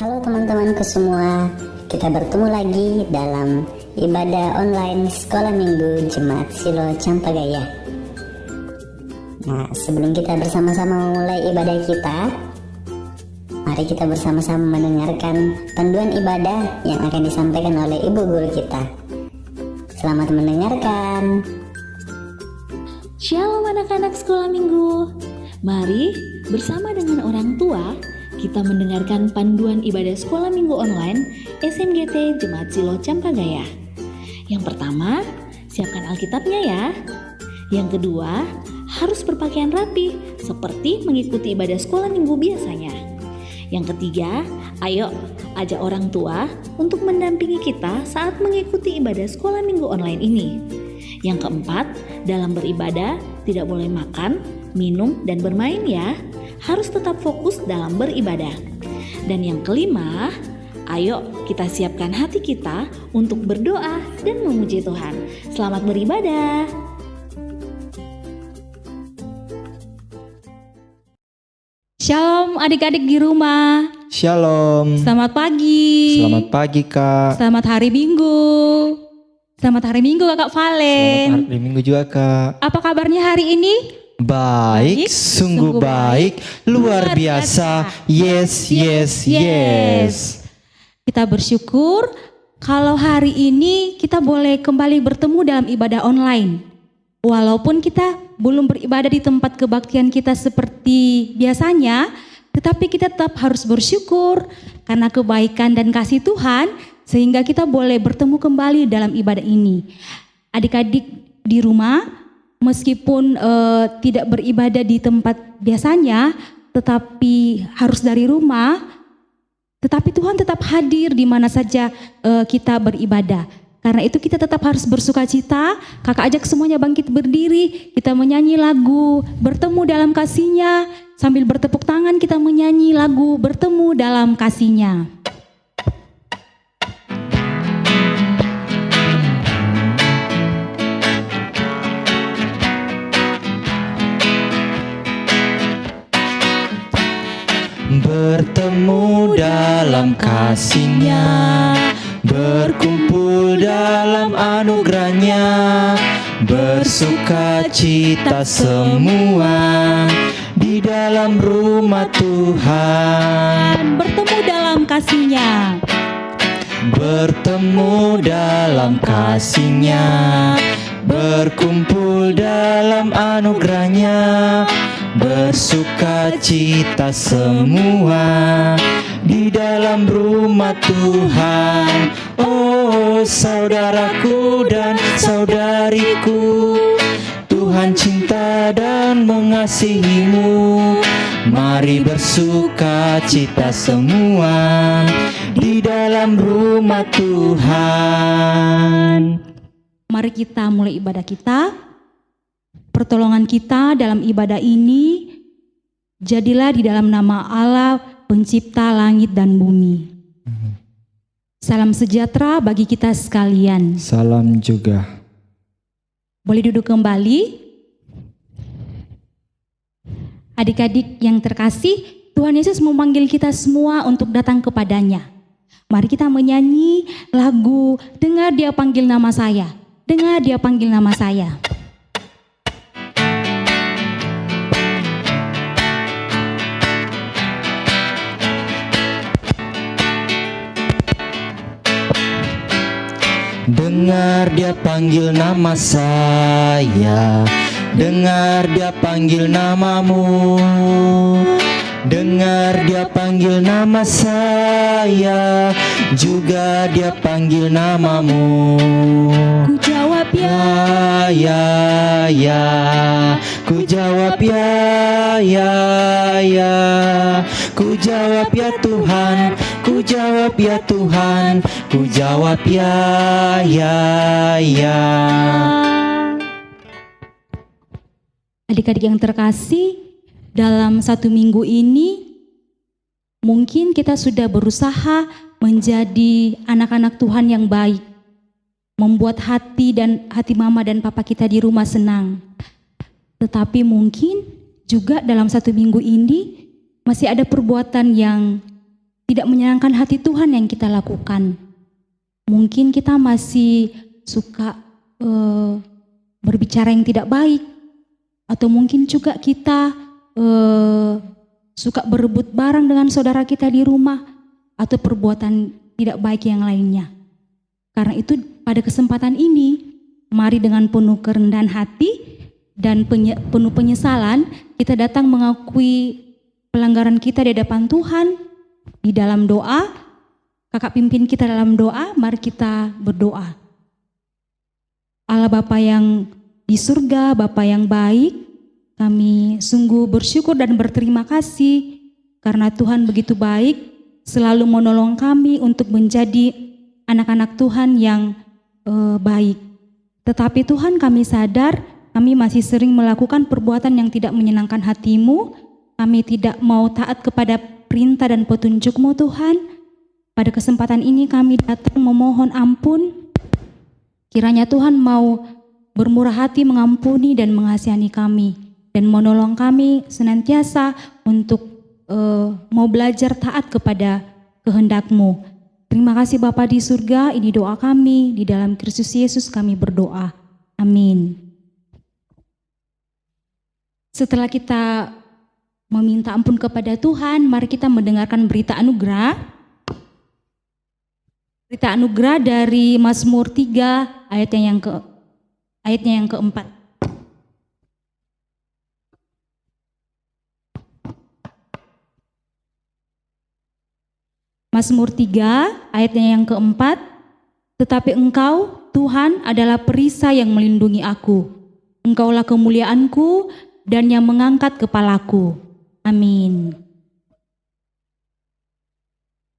Halo teman-temanku semua, kita bertemu lagi dalam ibadah online Sekolah Minggu Jemaat Silo Campagaya. Nah, sebelum kita bersama-sama memulai ibadah kita, mari kita bersama-sama mendengarkan panduan ibadah yang akan disampaikan oleh Ibu Guru kita. Selamat mendengarkan. Shalom anak-anak Sekolah Minggu. Mari bersama dengan orang tua kita mendengarkan panduan ibadah Sekolah Minggu online SMGT Jemaat Silo Campagaya. Yang pertama, siapkan Alkitabnya ya. Yang kedua, harus berpakaian rapi seperti mengikuti ibadah Sekolah Minggu biasanya. Yang ketiga, ayo ajak orang tua untuk mendampingi kita saat mengikuti ibadah Sekolah Minggu online ini. Yang keempat, dalam beribadah tidak boleh makan, minum, dan bermain ya. Harus tetap fokus dalam beribadah. Dan yang kelima, ayo kita siapkan hati kita untuk berdoa dan memuji Tuhan. Selamat beribadah. Shalom adik-adik di rumah. Shalom. Selamat pagi. Selamat pagi Kak. Selamat hari Minggu. Selamat hari Minggu Kakak Valen. Selamat hari Minggu juga Kak. Apa kabarnya hari ini? Baik, sungguh baik, luar biasa. Yes, yes, yes. Kita bersyukur kalau hari ini kita boleh kembali bertemu dalam ibadah online. Walaupun kita belum beribadah di tempat kebaktian kita seperti biasanya, tetapi kita tetap harus bersyukur karena kebaikan dan kasih Tuhan sehingga kita boleh bertemu kembali dalam ibadah ini. Adik-adik di rumah, meskipun tidak beribadah di tempat biasanya, tetapi harus dari rumah, tetapi Tuhan tetap hadir di mana saja kita beribadah. Karena itu kita tetap harus bersukacita. Kakak ajak semuanya bangkit berdiri, kita menyanyi lagu Bertemu Dalam Kasih-Nya. Sambil bertepuk tangan kita menyanyi lagu Bertemu Dalam Kasih-Nya. Bertemu dalam kasih-Nya, berkumpul dalam anugerah-Nya, bersuka cita semua di dalam rumah Tuhan. Bertemu dalam kasih-Nya. Bertemu dalam kasih-Nya, berkumpul dalam anugerah-Nya, bersuka cita semua di dalam rumah Tuhan. Oh saudaraku dan saudariku, Tuhan cinta dan mengasihimu. Mari bersuka cita semua di dalam rumah Tuhan. Mari kita mulai ibadah kita. Pertolongan kita dalam ibadah ini jadilah di dalam nama Allah pencipta langit dan bumi. Salam sejahtera bagi kita sekalian. Salam juga. Boleh duduk kembali. Adik-adik yang terkasih, Tuhan Yesus memanggil kita semua untuk datang kepadanya. Mari kita menyanyi lagu Dengar Dia Panggil Nama Saya. Dengar Dia Panggil Nama Saya. Dengar Dia panggil nama saya, dengar Dia panggil namamu, dengar Dia panggil nama saya, juga Dia panggil namamu. Ku jawab ya, Ya, ku jawab ya, ku jawab ya Tuhan, ku jawab ya Tuhan, ku jawab ya. Adik-adik yang terkasih, dalam satu minggu ini mungkin kita sudah berusaha menjadi anak-anak Tuhan yang baik, membuat hati mama dan papa kita di rumah senang. Tetapi mungkin juga dalam satu minggu ini masih ada perbuatan yang tidak menyenangkan hati Tuhan yang kita lakukan. Mungkin kita masih suka berbicara yang tidak baik, atau mungkin juga kita suka berebut barang dengan saudara kita di rumah, atau perbuatan tidak baik yang lainnya. Karena itu pada kesempatan ini, mari dengan penuh kerendahan hati dan penuh penyesalan, kita datang mengakui pelanggaran kita di hadapan Tuhan. Di dalam doa, kakak pimpin kita dalam doa, mari kita berdoa. Allah Bapa yang di surga, Bapa yang baik, kami sungguh bersyukur dan berterima kasih karena Tuhan begitu baik, selalu menolong kami untuk menjadi anak-anak Tuhan yang baik. Tetapi Tuhan, kami sadar kami masih sering melakukan perbuatan yang tidak menyenangkan hati-Mu. Kami tidak mau taat kepada perintah dan petunjuk-Mu Tuhan. Pada kesempatan ini kami datang memohon ampun. Kiranya Tuhan mau bermurah hati mengampuni dan mengasihani kami. Dan menolong kami senantiasa untuk mau belajar taat kepada kehendak-Mu. Terima kasih Bapa di surga, ini doa kami. Di dalam Kristus Yesus kami berdoa. Amin. Setelah kita meminta ampun kepada Tuhan, mari kita mendengarkan berita anugerah. Berita anugerah dari Mazmur 3 ayatnya yang keempat. Mazmur 3 ayatnya yang keempat. Tetapi Engkau, Tuhan, adalah perisai yang melindungi aku. Engkaulah kemuliaanku dan yang mengangkat kepalaku. Amin.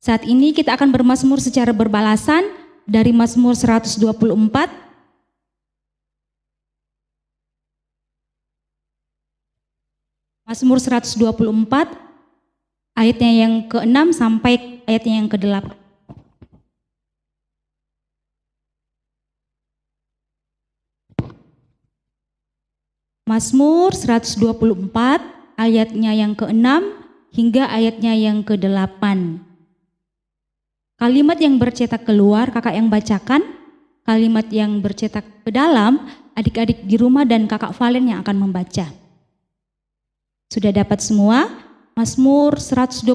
Saat ini kita akan bermazmur secara berbalasan dari Mazmur 124. Mazmur 124 ayatnya yang ke-6 sampai ayatnya yang ke-8. Mazmur 124 ayatnya yang ke-6 hingga ayatnya yang ke-8. Kalimat yang bercetak keluar, kakak yang bacakan. Kalimat yang bercetak ke dalam, adik-adik di rumah dan kakak Valen yang akan membaca. Sudah dapat semua? Mazmur 124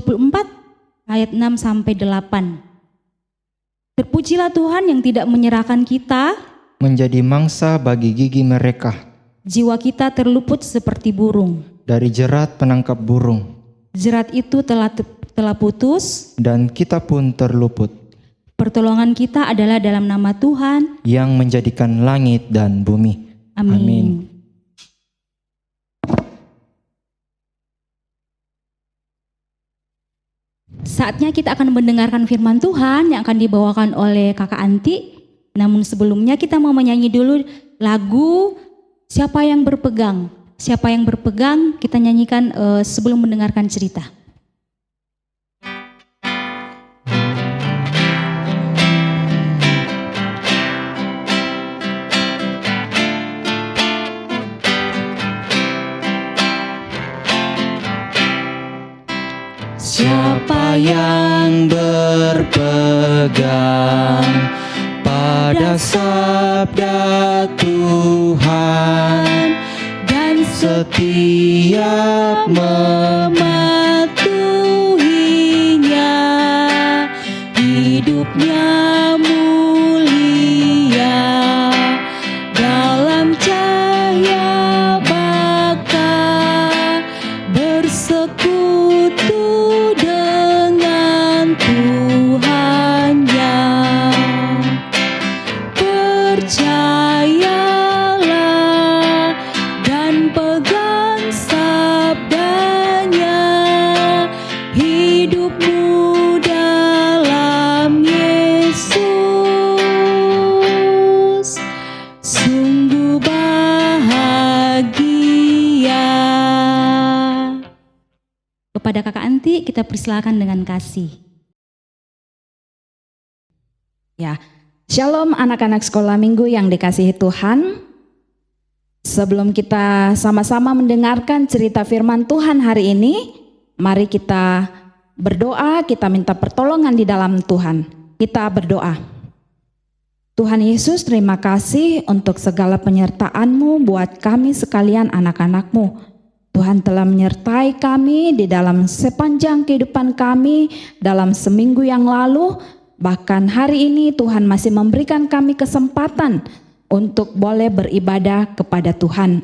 ayat 6 sampai 8. Terpujilah Tuhan yang tidak menyerahkan kita menjadi mangsa bagi gigi mereka. Jiwa kita terluput seperti burung. Dari jerat penangkap burung. Jerat itu telah putus. Dan kita pun terluput. Pertolongan kita adalah dalam nama Tuhan yang menjadikan langit dan bumi. Amin. Saatnya kita akan mendengarkan firman Tuhan yang akan dibawakan oleh kakak Anti. Namun sebelumnya kita mau menyanyi dulu lagu Siapa yang berpegang. Siapa yang berpegang kita nyanyikan sebelum mendengarkan cerita. Siapa yang berpegang pada sabda Tuhan dan setiap mematuhinya, hidupnya mulia dalam cahaya baka, bersekutu dengan Tuhannya. Percayalah dan pegang sabdanya, hidupmu dalam Yesus sungguh bahagia. Kepada kakak Anti kita persilakan dengan kasih. Ya, Shalom anak-anak sekolah minggu yang dikasihi Tuhan. Sebelum kita sama-sama mendengarkan cerita firman Tuhan hari ini, mari kita berdoa, kita minta pertolongan di dalam Tuhan. Kita berdoa. Tuhan Yesus, terima kasih untuk segala penyertaan-Mu buat kami sekalian anak-anak-Mu. Tuhan telah menyertai kami di dalam sepanjang kehidupan kami dalam seminggu yang lalu. Bahkan hari ini Tuhan masih memberikan kami kesempatan untuk boleh beribadah kepada Tuhan.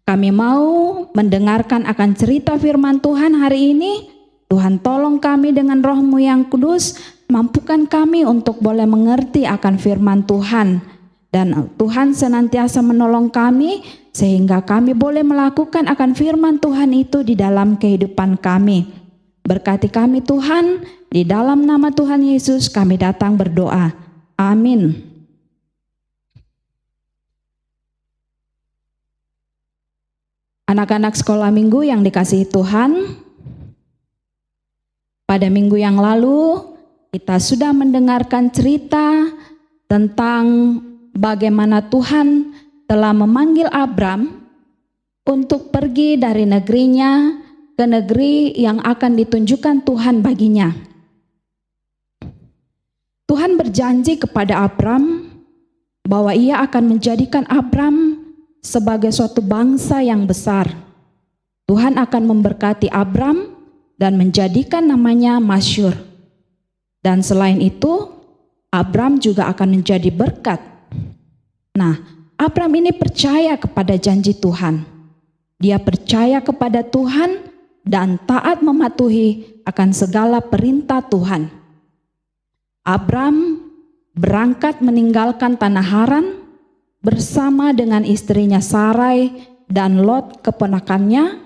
Kami mau mendengarkan akan cerita firman Tuhan hari ini. Tuhan tolong kami dengan Roh-Mu yang kudus, mampukan kami untuk boleh mengerti akan firman Tuhan. Dan Tuhan senantiasa menolong kami sehingga kami boleh melakukan akan firman Tuhan itu di dalam kehidupan kami. Berkati kami Tuhan, di dalam nama Tuhan Yesus kami datang berdoa. Amin. Anak-anak sekolah minggu yang dikasihi Tuhan, pada minggu yang lalu kita sudah mendengarkan cerita tentang bagaimana Tuhan telah memanggil Abram untuk pergi dari negerinya ke negeri yang akan ditunjukkan Tuhan baginya. Tuhan berjanji kepada Abram bahwa Ia akan menjadikan Abram sebagai suatu bangsa yang besar. Tuhan akan memberkati Abram dan menjadikan namanya masyhur. Dan selain itu, Abram juga akan menjadi berkat. Nah, Abram ini percaya kepada janji Tuhan. Dia percaya kepada Tuhan dan taat mematuhi akan segala perintah Tuhan. Abram berangkat meninggalkan tanah Haran bersama dengan istrinya Sarai dan Lot keponakannya,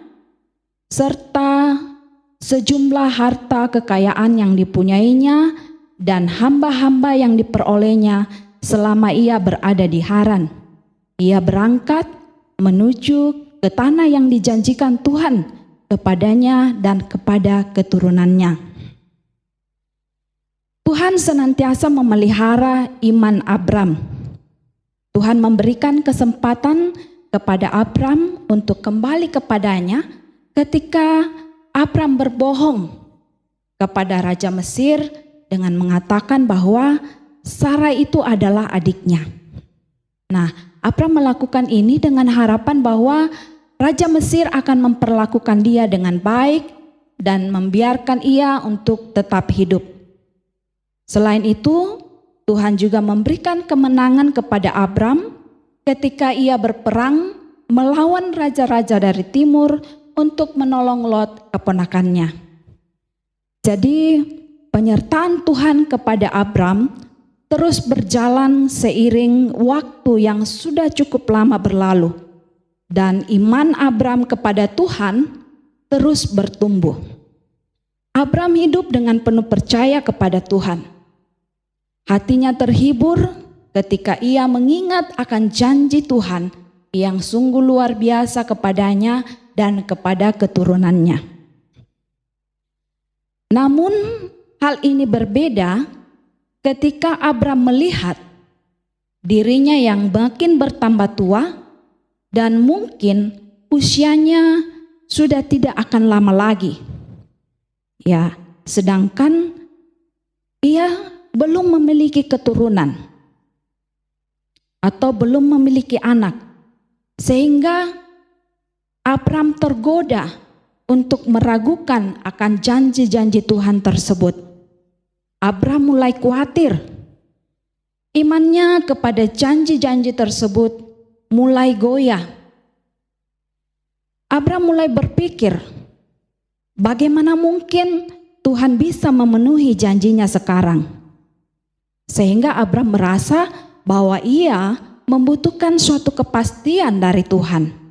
serta sejumlah harta kekayaan yang dipunyainya dan hamba-hamba yang diperolehnya selama ia berada di Haran. Ia berangkat menuju ke tanah yang dijanjikan Tuhan kepadanya dan kepada keturunannya. Tuhan senantiasa memelihara iman Abram. Tuhan memberikan kesempatan kepada Abram untuk kembali kepadanya ketika Abram berbohong kepada Raja Mesir dengan mengatakan bahwa Sarai itu adalah adiknya. Nah, Abram melakukan ini dengan harapan bahwa Raja Mesir akan memperlakukan dia dengan baik dan membiarkan ia untuk tetap hidup. Selain itu, Tuhan juga memberikan kemenangan kepada Abram ketika ia berperang melawan raja-raja dari timur untuk menolong Lot keponakannya. Jadi penyertaan Tuhan kepada Abram terus berjalan seiring waktu yang sudah cukup lama berlalu. Dan iman Abram kepada Tuhan terus bertumbuh. Abram hidup dengan penuh percaya kepada Tuhan. Hatinya terhibur ketika ia mengingat akan janji Tuhan yang sungguh luar biasa kepadanya dan kepada keturunannya. Namun hal ini berbeda ketika Abram melihat dirinya yang makin bertambah tua dan mungkin usianya sudah tidak akan lama lagi. Ya, sedangkan ia belum memiliki keturunan atau belum memiliki anak, sehingga Abram tergoda untuk meragukan akan janji-janji Tuhan tersebut. Abram mulai khawatir. Imannya kepada janji-janji tersebut mulai goyah. Abram mulai berpikir, bagaimana mungkin Tuhan bisa memenuhi janjinya sekarang? Sehingga Abram merasa bahwa ia membutuhkan suatu kepastian dari Tuhan.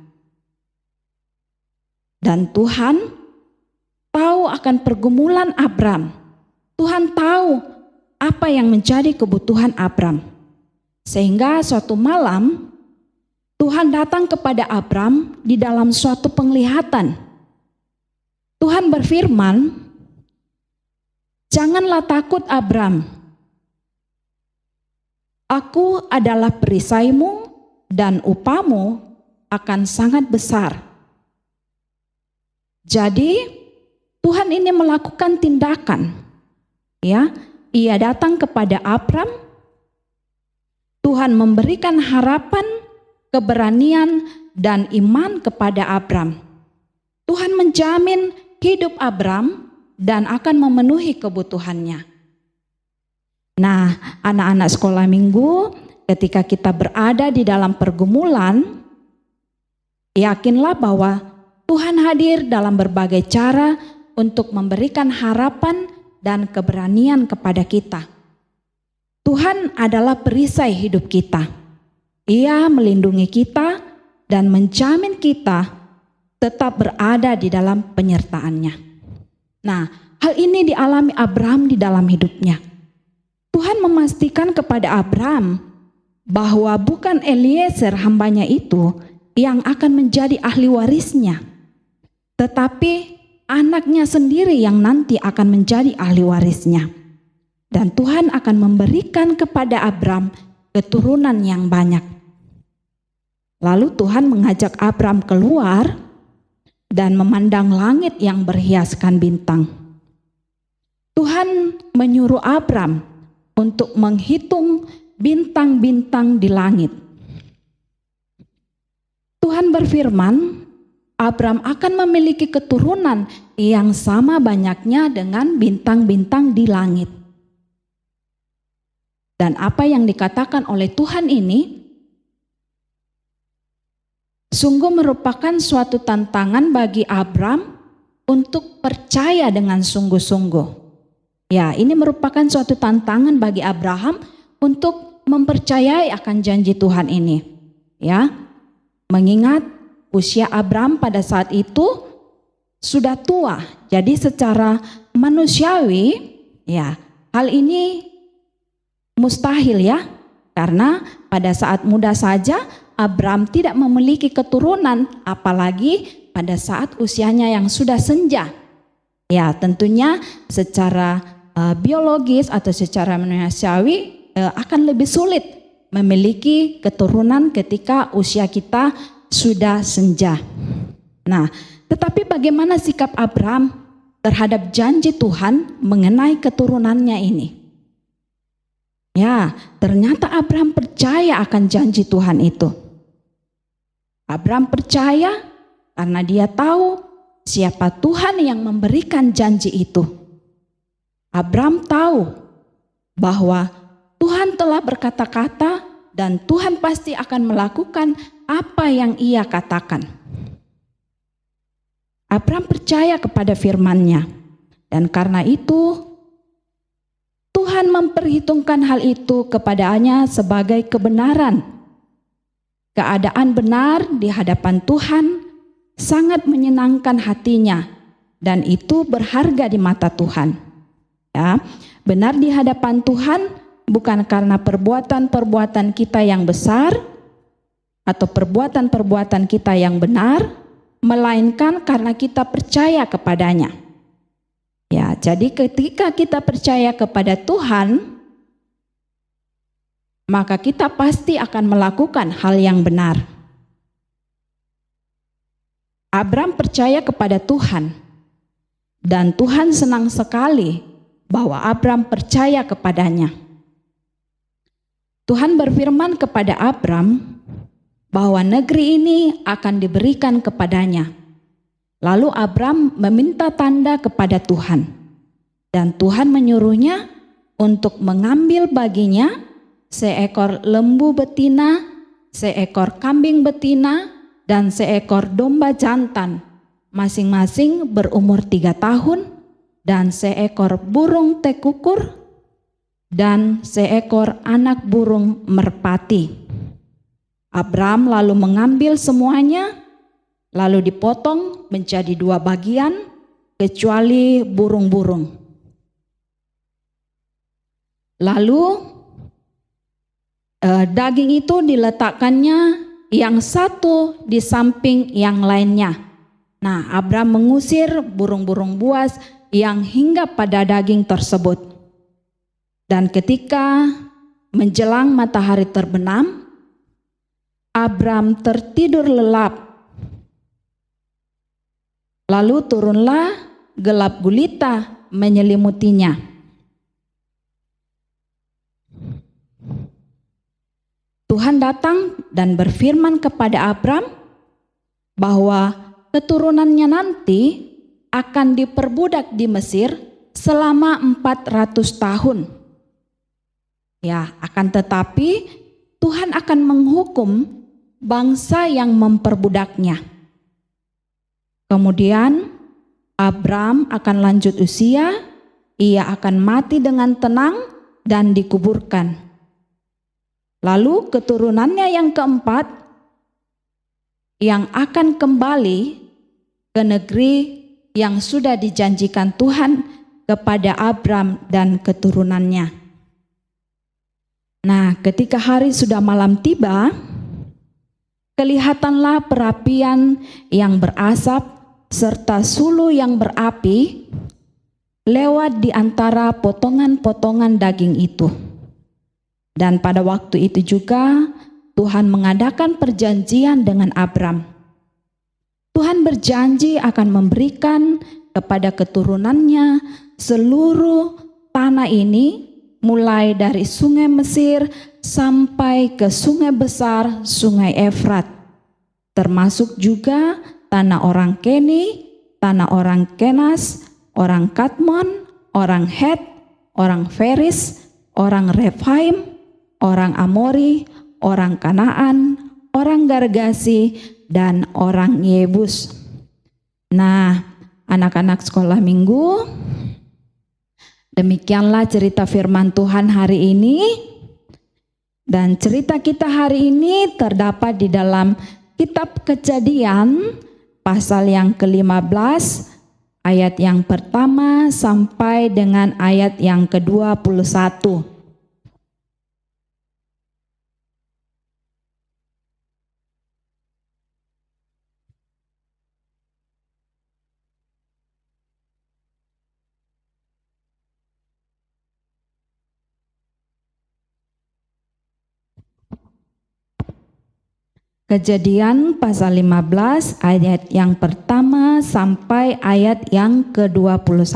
Dan Tuhan tahu akan pergumulan Abram. Tuhan tahu apa yang menjadi kebutuhan Abram. Sehingga suatu malam Tuhan datang kepada Abram di dalam suatu penglihatan. Tuhan berfirman, "Janganlah takut Abram. Aku adalah perisaimu dan upamu akan sangat besar." Jadi Tuhan ini melakukan tindakan. Ya, ia datang kepada Abram. Tuhan memberikan harapan, keberanian, dan iman kepada Abram. Tuhan menjamin hidup Abram dan akan memenuhi kebutuhannya. Nah, anak-anak sekolah minggu, ketika kita berada di dalam pergumulan, yakinlah bahwa Tuhan hadir dalam berbagai cara untuk memberikan harapan dan keberanian kepada kita. Tuhan adalah perisai hidup kita. Ia melindungi kita dan menjamin kita tetap berada di dalam penyertaannya. Nah, hal ini dialami Abraham di dalam hidupnya. Tuhan memastikan kepada Abraham bahwa bukan Eliezer hambanya itu yang akan menjadi ahli warisnya, tetapi anaknya sendiri yang nanti akan menjadi ahli warisnya. Dan Tuhan akan memberikan kepada Abram keturunan yang banyak. Lalu Tuhan mengajak Abram keluar dan memandang langit yang berhiaskan bintang. Tuhan menyuruh Abram untuk menghitung bintang-bintang di langit. Tuhan berfirman, Abram akan memiliki keturunan yang sama banyaknya dengan bintang-bintang di langit. Dan apa yang dikatakan oleh Tuhan ini sungguh merupakan suatu tantangan bagi Abram untuk percaya dengan sungguh-sungguh. Ya, ini merupakan suatu tantangan bagi Abraham untuk mempercayai akan janji Tuhan ini. Ya, mengingat usia Abram pada saat itu sudah tua. Jadi secara manusiawi, ya, hal ini mustahil ya. Karena pada saat muda saja Abram tidak memiliki keturunan, apalagi pada saat usianya yang sudah senja. Ya, tentunya secara biologis atau secara manusiawi akan lebih sulit memiliki keturunan ketika usia kita sudah senja. Nah, tetapi bagaimana sikap Abram terhadap janji Tuhan mengenai keturunannya ini? Ya, ternyata Abram percaya akan janji Tuhan itu. Abram percaya karena dia tahu siapa Tuhan yang memberikan janji itu. Abram tahu bahwa Tuhan telah berkata-kata dan Tuhan pasti akan melakukan apa yang ia katakan. Abram percaya kepada firman-Nya, dan karena itu Tuhan memperhitungkan hal itu kepadanya sebagai kebenaran. Keadaan benar di hadapan Tuhan sangat menyenangkan hatinya, dan itu berharga di mata Tuhan. Ya, benar di hadapan Tuhan bukan karena perbuatan-perbuatan kita yang besar atau perbuatan-perbuatan kita yang benar, melainkan karena kita percaya kepadanya. Ya, jadi ketika kita percaya kepada Tuhan, maka kita pasti akan melakukan hal yang benar. Abram percaya kepada Tuhan, dan Tuhan senang sekali bahwa Abram percaya kepadanya. Tuhan berfirman kepada Abram bahwa negeri ini akan diberikan kepadanya. Lalu Abram meminta tanda kepada Tuhan, dan Tuhan menyuruhnya untuk mengambil baginya seekor lembu betina, seekor kambing betina, dan seekor domba jantan, masing-masing berumur 3 tahun, dan seekor burung tekukur, dan seekor anak burung merpati. Abram lalu mengambil semuanya, lalu dipotong menjadi 2 bagian, kecuali burung-burung. Lalu daging itu diletakkannya yang satu di samping yang lainnya. Nah, Abram mengusir burung-burung buas yang hinggap pada daging tersebut. Dan ketika menjelang matahari terbenam, Abram tertidur lelap. Lalu turunlah gelap gulita menyelimutinya. Tuhan datang dan berfirman kepada Abram bahwa keturunannya nanti akan diperbudak di Mesir selama 400 tahun. Ya, akan tetapi Tuhan akan menghukum bangsa yang memperbudaknya. Kemudian Abram akan lanjut usia, ia akan mati dengan tenang dan dikuburkan. Lalu keturunannya yang keempat yang akan kembali ke negeri yang sudah dijanjikan Tuhan kepada Abram dan keturunannya. Nah, ketika hari sudah malam tiba, kelihatanlah perapian yang berasap serta sulu yang berapi lewat di antara potongan-potongan daging itu. Dan pada waktu itu juga Tuhan mengadakan perjanjian dengan Abram. Tuhan berjanji akan memberikan kepada keturunannya seluruh tanah ini, mulai dari sungai Mesir sampai ke sungai besar, sungai Efrat, termasuk juga tanah orang Keni, tanah orang Kenas, orang Kadmon, orang Het, orang Feris, orang Rephaim, orang Amori, orang Kanaan, orang Gargasi, dan orang Yebus. Nah, anak-anak sekolah minggu, demikianlah cerita firman Tuhan hari ini. Dan cerita kita hari ini terdapat di dalam kitab Kejadian pasal yang ke-15 ayat yang pertama sampai dengan ayat yang ke-21. Kejadian pasal 15 ayat yang pertama sampai ayat yang ke-21.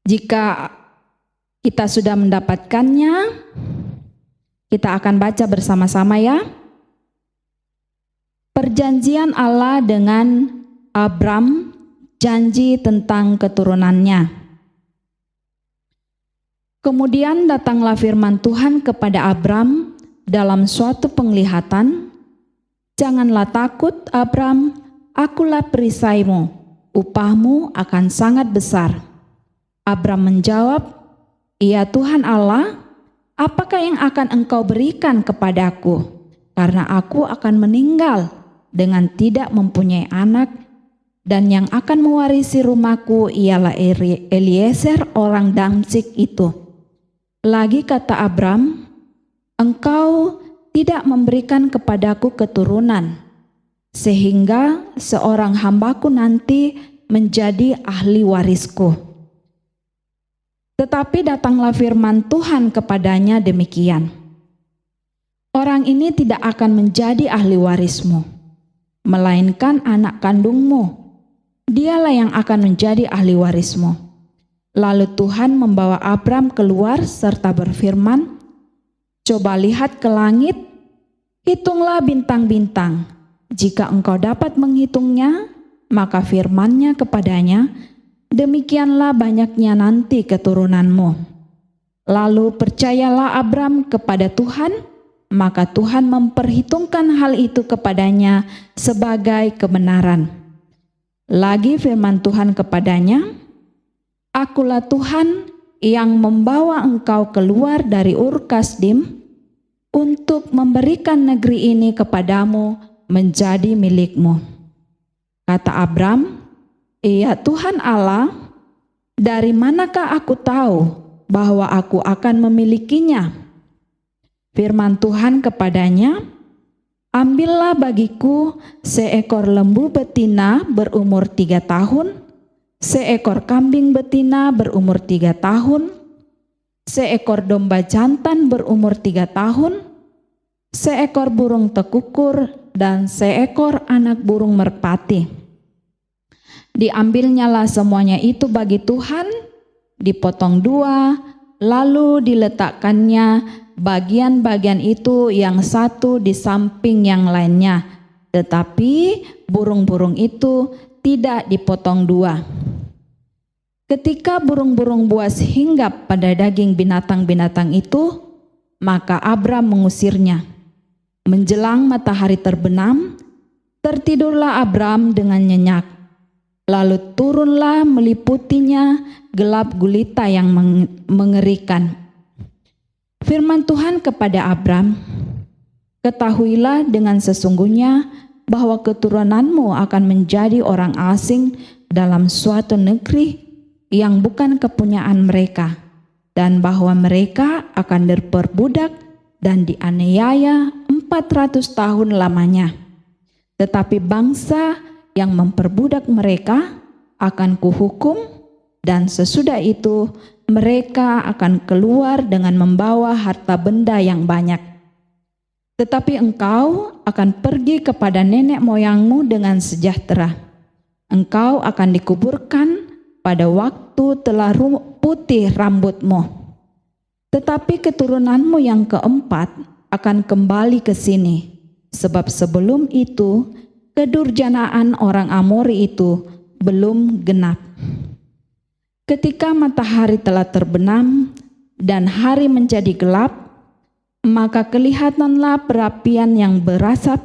Jika kita sudah mendapatkannya, kita akan baca bersama-sama ya. Perjanjian Allah dengan Abram, janji tentang keturunannya. Kemudian datanglah firman Tuhan kepada Abram dalam suatu penglihatan, "Janganlah takut, Abram, akulah perisaimu, upahmu akan sangat besar." Abram menjawab, "Ya Tuhan Allah, apakah yang akan Engkau berikan kepadaku? Karena aku akan meninggal dengan tidak mempunyai anak, dan yang akan mewarisi rumahku ialah Eliezer orang Damsyik itu." Lagi kata Abram, "Engkau tidak memberikan kepadaku keturunan, sehingga seorang hambaku nanti menjadi ahli warisku." Tetapi datanglah firman Tuhan kepadanya demikian, "Orang ini tidak akan menjadi ahli warismu, melainkan anak kandungmu. Dialah yang akan menjadi ahli warismu." Lalu Tuhan membawa Abram keluar serta berfirman, "Coba lihat ke langit, hitunglah bintang-bintang. Jika engkau dapat menghitungnya, maka firman-Nya kepadanya, demikianlah banyaknya nanti keturunanmu." Lalu percayalah Abram kepada Tuhan, maka Tuhan memperhitungkan hal itu kepadanya sebagai kebenaran. Lagi firman Tuhan kepadanya, "Akulah Tuhan yang membawa engkau keluar dari Ur Kasdim untuk memberikan negeri ini kepadamu menjadi milikmu." Kata Abram, "Ya Tuhan Allah, dari manakah aku tahu bahwa aku akan memilikinya?" Firman Tuhan kepadanya, "Ambillah bagiku seekor lembu betina berumur 3 tahun, seekor kambing betina berumur 3 tahun, seekor domba jantan berumur 3 tahun, seekor burung tekukur, dan seekor anak burung merpati. Diambilnyalah semuanya itu bagi Tuhan, dipotong dua, lalu diletakkannya bagian-bagian itu yang satu di samping yang lainnya. Tetapi burung-burung itu tidak dipotong dua. Ketika burung-burung buas hinggap pada daging binatang-binatang itu, maka Abram mengusirnya. Menjelang matahari terbenam, tertidurlah Abram dengan nyenyak. Lalu turunlah meliputinya gelap gulita yang mengerikan. Firman Tuhan kepada Abram, ketahuilah dengan sesungguhnya bahwa keturunanmu akan menjadi orang asing dalam suatu negeri yang bukan kepunyaan mereka, dan bahwa mereka akan diperbudak dan dianiaya 400 tahun lamanya. Tetapi bangsa yang memperbudak mereka akan kuhukum, dan sesudah itu mereka akan keluar dengan membawa harta benda yang banyak. Tetapi engkau akan pergi kepada nenek moyangmu dengan sejahtera. Engkau akan dikuburkan pada waktu telah putih rambutmu. Tetapi keturunanmu yang keempat akan kembali ke sini, sebab sebelum itu kedurjanaan orang Amori itu belum genap. Ketika matahari telah terbenam dan hari menjadi gelap, maka kelihatanlah perapian yang berasap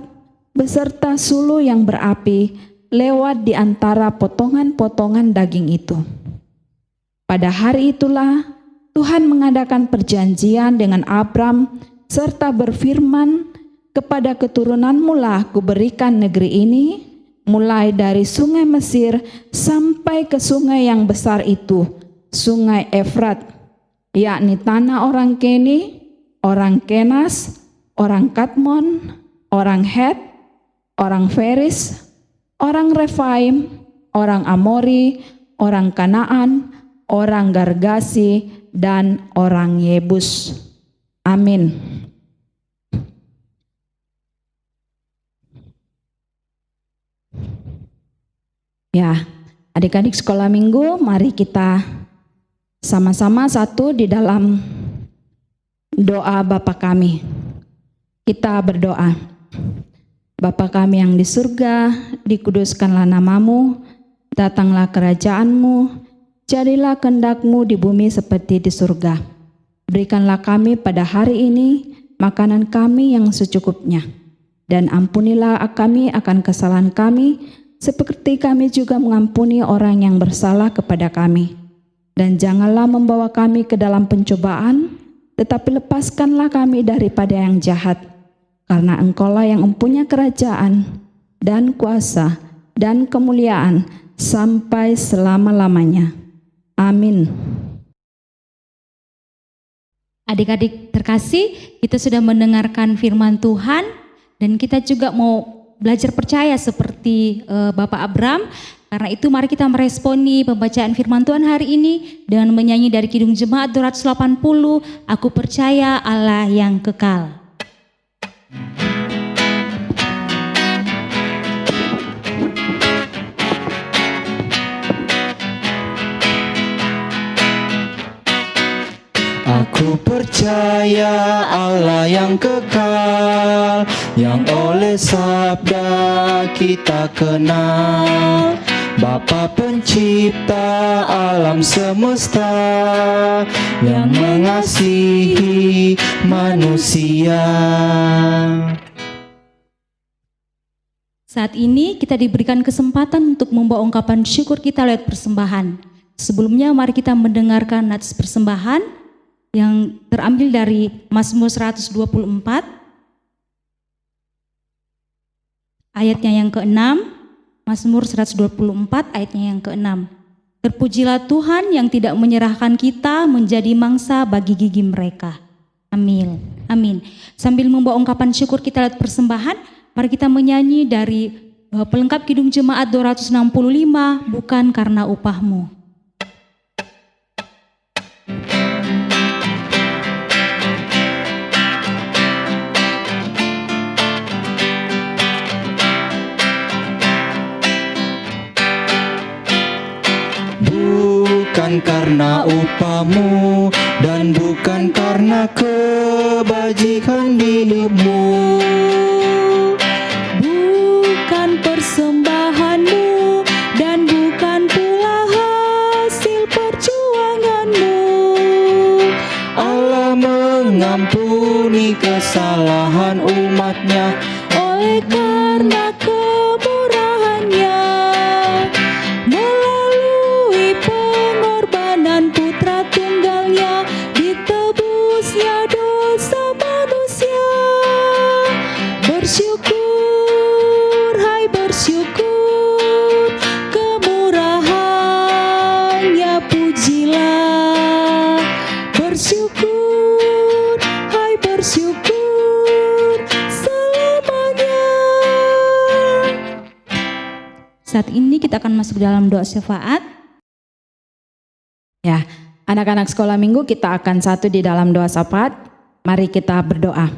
beserta sulu yang berapi lewat di antara potongan-potongan daging itu. Pada hari itulah Tuhan mengadakan perjanjian dengan Abram serta berfirman, kepada keturunanmu lah kuberikan negeri ini, mulai dari sungai Mesir sampai ke sungai yang besar itu, sungai Efrat, yakni tanah orang Keni, orang Kenas, orang Kadmon, orang Het, orang Feris, orang Refaim, orang Amori, orang Kanaan, orang Gargasi, dan orang Yebus. Amin. Ya, adik-adik sekolah minggu, mari kita sama-sama satu di dalam doa Bapa kami. Kita berdoa. Bapa kami yang di surga, dikuduskanlah namamu, datanglah kerajaanmu, jadilah kehendak-Mu di bumi seperti di surga. Berikanlah kami pada hari ini makanan kami yang secukupnya, dan ampunilah kami akan kesalahan kami, seperti kami juga mengampuni orang yang bersalah kepada kami. Dan janganlah membawa kami ke dalam pencobaan, tetapi lepaskanlah kami daripada yang jahat. Karena Engkaulah yang mempunyai kerajaan dan kuasa dan kemuliaan sampai selama-lamanya. Amin. Adik-adik terkasih, kita sudah mendengarkan firman Tuhan dan kita juga mau belajar percaya seperti Bapak Abram. Karena itu mari kita meresponi pembacaan firman Tuhan hari ini dengan menyanyi dari Kidung Jemaat 280, Aku Percaya Allah yang Kekal. Aku percaya Allah yang kekal, yang oleh sabda kita kenal. Bapa pencipta alam semesta, yang mengasihi manusia. Saat ini kita diberikan kesempatan untuk membawa ungkapan syukur kita lewat persembahan. Sebelumnya mari kita mendengarkan nats persembahan yang terambil dari Mazmur 124 ayatnya yang ke-6. Mazmur 124 ayatnya yang ke-6. Terpujilah Tuhan yang tidak menyerahkan kita menjadi mangsa bagi gigi mereka. Amin. Amin. Sambil membawa ungkapan syukur kita lewat persembahan, mari kita menyanyi dari pelengkap Kidung Jemaat 265, Bukan Karena Upahmu. bukan karena upahmu dan bukan karena kebajikan hidupmu. Bukan persembahanmu dan bukan pula hasil perjuanganmu. Allah mengampuni kesalahan umatnya Oleh karena kemurahannya, melalui pengorbanan putra tunggalnya, ditebusnya dosa manusia. Bersyukur, hai bersyukur, kemurahannya pujilah. Bersyukur, hai bersyukur, selamanya. Saat ini kita akan masuk dalam doa syafaat. Ya, anak-anak sekolah minggu, kita akan satu di dalam doa syafaat. Mari kita berdoa.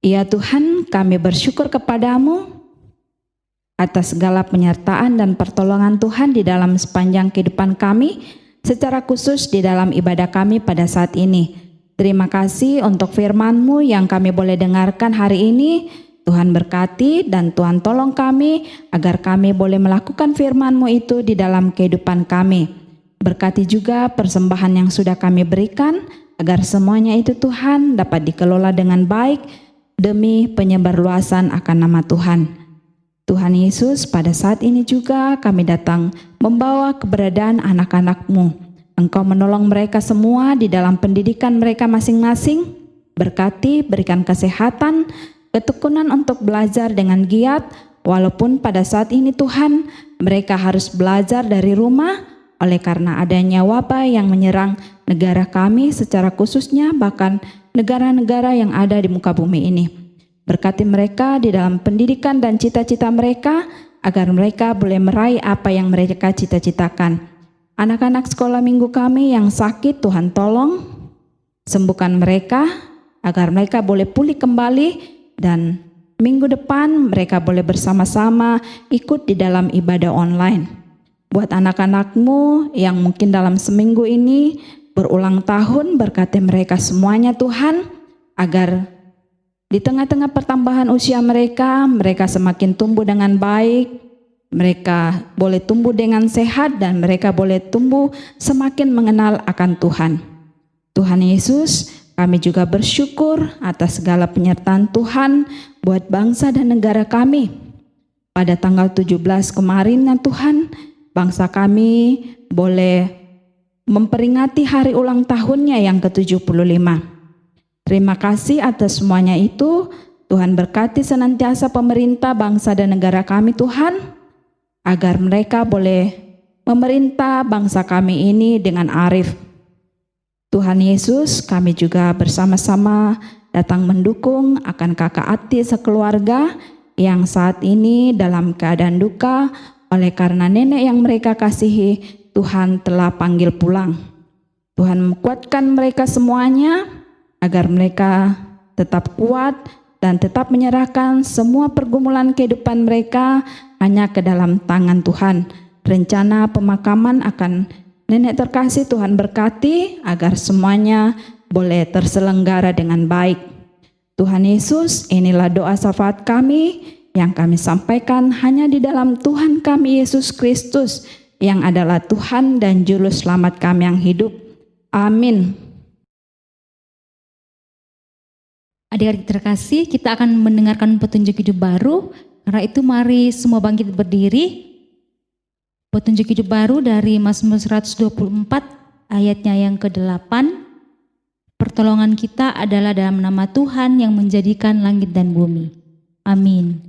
Ya Tuhan, kami bersyukur kepadamu atas segala penyertaan dan pertolongan Tuhan di dalam sepanjang kehidupan kami, secara khusus di dalam ibadah kami pada saat ini. Terima kasih untuk firman-Mu yang kami boleh dengarkan hari ini. Tuhan berkati dan Tuhan tolong kami agar kami boleh melakukan firman-Mu itu di dalam kehidupan kami. Berkati juga persembahan yang sudah kami berikan, agar semuanya itu Tuhan dapat dikelola dengan baik demi penyebarluasan akan nama Tuhan. Tuhan Yesus, pada saat ini juga kami datang membawa keberadaan anak-anak-Mu. Engkau menolong mereka semua di dalam pendidikan mereka masing-masing. Berkati, berikan kesehatan, ketekunan untuk belajar dengan giat, walaupun pada saat ini Tuhan, mereka harus belajar dari rumah, oleh karena adanya wabah yang menyerang negara kami secara khususnya, bahkan negara-negara yang ada di muka bumi ini. Berkati mereka di dalam pendidikan dan cita-cita mereka, agar mereka boleh meraih apa yang mereka cita-citakan. Anak-anak sekolah minggu kami yang sakit, Tuhan tolong sembuhkan mereka, agar mereka boleh pulih kembali, dan minggu depan mereka boleh bersama-sama ikut di dalam ibadah online. Buat anak-anak-Mu yang mungkin dalam seminggu ini berulang tahun, berkati mereka semuanya Tuhan, agar di tengah-tengah pertambahan usia mereka, mereka semakin tumbuh dengan baik, mereka boleh tumbuh dengan sehat, dan mereka boleh tumbuh semakin mengenal akan Tuhan. Tuhan Yesus, kami juga bersyukur atas segala penyertaan Tuhan buat bangsa dan negara kami. Pada tanggal 17 kemarin ya Tuhan, bangsa kami boleh memperingati hari ulang tahunnya yang ke-75. Terima kasih atas semuanya itu. Tuhan berkati senantiasa pemerintah bangsa dan negara kami Tuhan, agar mereka boleh memerintah bangsa kami ini dengan arif. Tuhan Yesus, kami juga bersama-sama datang mendukung akan kakak Ati sekeluarga yang saat ini dalam keadaan duka oleh karena nenek yang mereka kasihi Tuhan telah panggil pulang. Tuhan menguatkan mereka semuanya agar mereka tetap kuat dan tetap menyerahkan semua pergumulan kehidupan mereka hanya ke dalam tangan Tuhan. Rencana pemakaman akan nenek terkasih Tuhan berkati agar semuanya boleh terselenggara dengan baik. Tuhan Yesus, inilah doa syafaat kami yang kami sampaikan hanya di dalam Tuhan kami Yesus Kristus yang adalah Tuhan dan Juru Selamat kami yang hidup. Amin. Adik-adik terkasih, kita akan mendengarkan petunjuk hidup baru. Karena itu mari semua bangkit berdiri. Petunjuk hidup baru dari Mazmur 124 ayatnya yang ke-8. Pertolongan kita adalah dalam nama Tuhan yang menjadikan langit dan bumi. Amin.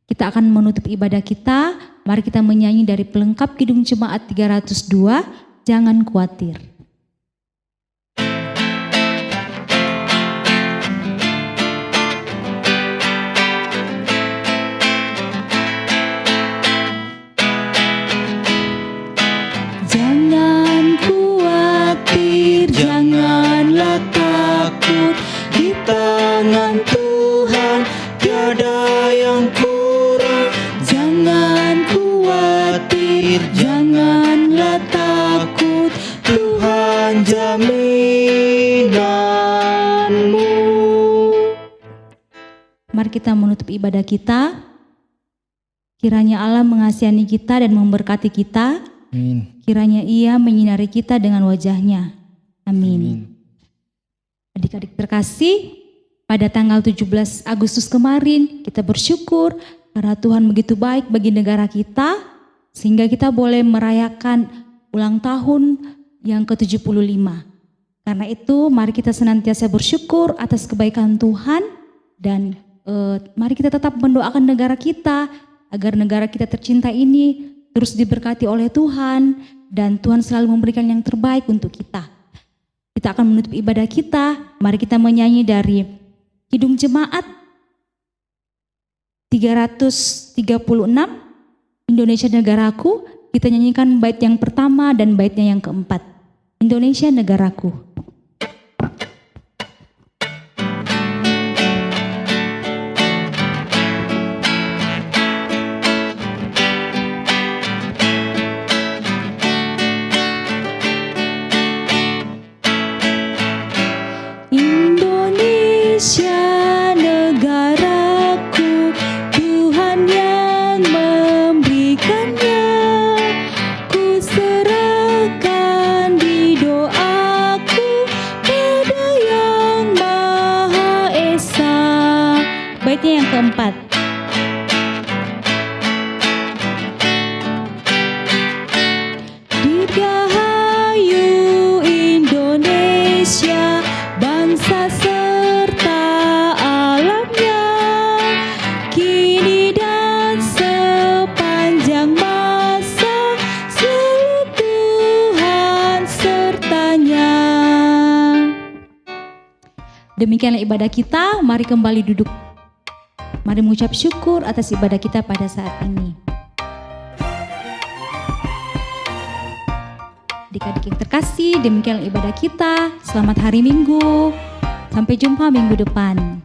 Kita akan menutup ibadah kita. Mari kita menyanyi dari pelengkap Kidung Jemaat 302, Jangan Khawatir. Jangan khawatir, janganlah takut, di tangan Tuhan tiada yang kurang. Jangan khawatir, janganlah takut, kita menutup ibadah kita. Kiranya Allah mengasihani kita dan memberkati kita. Amin. Kiranya Ia menyinari kita dengan wajah-Nya. Amin. Adik-adik terkasih, pada tanggal 17 Agustus kemarin kita bersyukur karena Tuhan begitu baik bagi negara kita, sehingga kita boleh merayakan ulang tahun yang ke-75. Karena itu mari kita senantiasa bersyukur atas kebaikan Tuhan dan mari kita tetap mendoakan negara kita agar negara kita tercinta ini terus diberkati oleh Tuhan dan Tuhan selalu memberikan yang terbaik untuk kita. Kita akan menutup ibadah kita, mari kita menyanyi dari Kidung Jemaat 336 Indonesia Negaraku. Kita nyanyikan bait yang pertama dan baitnya yang keempat. Indonesia Negaraku. Indonesia negaraku, Tuhan yang memberikannya. Ku serahkan di doaku pada Yang Maha Esa. Baitnya yang keempat. Dirgahayu Indonesia, bangsa serta alamnya, kini dan sepanjang masa, selalu Tuhan sertanya. Demikianlah ibadah kita, mari kembali duduk. Mari mengucap syukur atas ibadah kita pada saat ini. Adik-adik yang terkasih, demikianlah ibadah kita. Selamat hari Minggu. Sampai jumpa minggu depan.